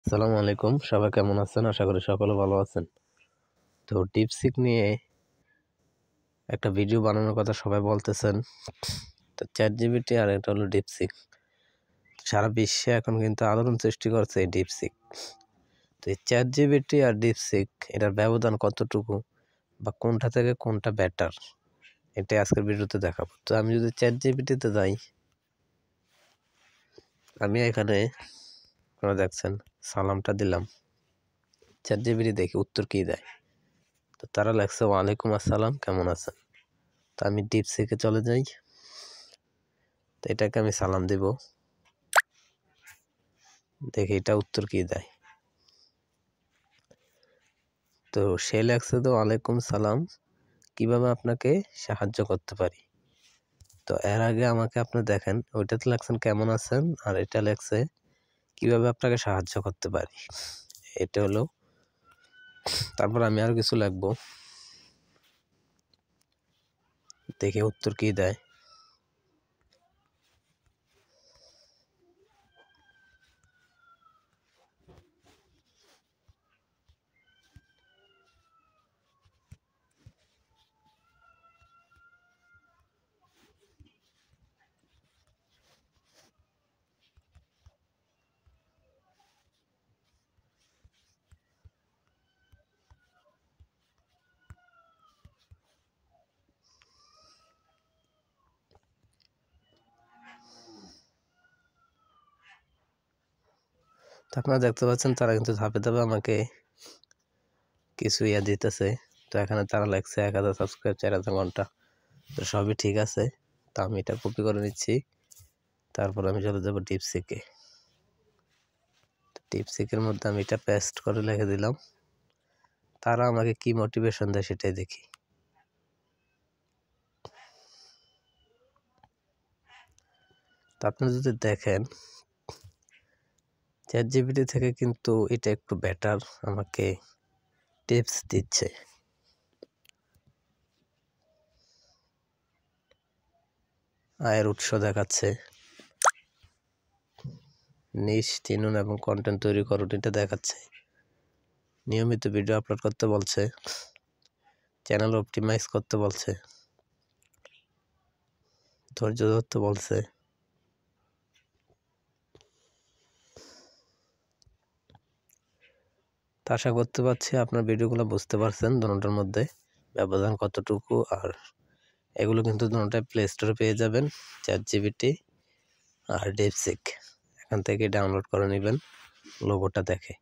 আসসালামু আলাইকুম, সবাই কেমন আছেন? আশা করি সকলে ভালো আছেন। তো ডিপসিক নিয়ে একটা ভিডিও বানানোর কথা সবাই বলতেছেন। তো চ্যাটজিপিটি আর এটা হলো ডিপসিক। সারা বিশ্বে এখন কিন্তু আলোড়ন সৃষ্টি করছে এই ডিপসিক। তো এই চ্যাটজিপিটি আর ডিপসিক এটার ব্যবধান কতটুকু বা কোনটা থেকে কোনটা বেটার, এটাই আজকের ভিডিওতে দেখাবো। তো আমি যদি চ্যাটজিপিটিতে যাই, আমি এখানে আপনারা দেখছেন সালামটা দিলাম, চ্যাটজিপিটি দেখি উত্তর কি দেয়। তো তারা লেখছে ওয়ালাইকুম আসসালাম, কেমন আছেন? তো আমি ডিপসিকে চলে যাই। তো এটাকে আমি সালাম দিব, দেখি এটা উত্তর কি দেয়। তো সে লেখছে তো ওয়ালাইকুম সালাম, কিভাবে আপনাকে সাহায্য করতে পারি। তো এর আগে আমাকে আপনি দেখেন, ওইটাতে লেখছেন কেমন আছেন, আর এটা লেখছে কিভাবে আপনাকে সাহায্য করতে পারি। এটা হলো, তারপর আমি আরো কিছু লিখবো, দেখি উত্তর কি দেয়। তো আপনারা দেখতে পাচ্ছেন তারা কিন্তু ধাপে ধাপে আমাকে কিছু দিতেছে। তো এখানে তারা লেখছে 1000 সাবস্ক্রাইব, 4000 ঘন্টা। তো সবই ঠিক আছে। তো আমি এটা কপি করে নিচ্ছি, তারপর আমি চলে যাবো ডিপসিকে। ডিপসিকের মধ্যে আমি এটা পেস্ট করে লিখে দিলাম। তারা আমাকে কি মোটিভেশন দেয় সেটাই দেখি। তো আপনি যদি দেখেন, চ্যাটজিপিটি থেকে কিন্তু এটা একটু বেটার আমাকে টিপস দিচ্ছে। আয়ের উৎস দেখাচ্ছে, নিশ চিনুন এবং কন্টেন্ট তৈরি করুন এটা দেখাচ্ছে, নিয়মিত ভিডিও আপলোড করতে বলছে, চ্যানেল অপটিমাইজ করতে বলছে, ধৈর্য ধরতে বলছে। তা আশা করতে পারছি আপনার ভিডিওগুলো বুঝতে পারছেন দুটোর মধ্যে ব্যবধান কতটুকু। আর এগুলো কিন্তু দুটোটাই প্লে স্টোরে পেয়ে যাবেন, চ্যাটজিপিটি আর ডিপসিক। এখান থেকে ডাউনলোড করে নেবেন লোগোটা দেখে।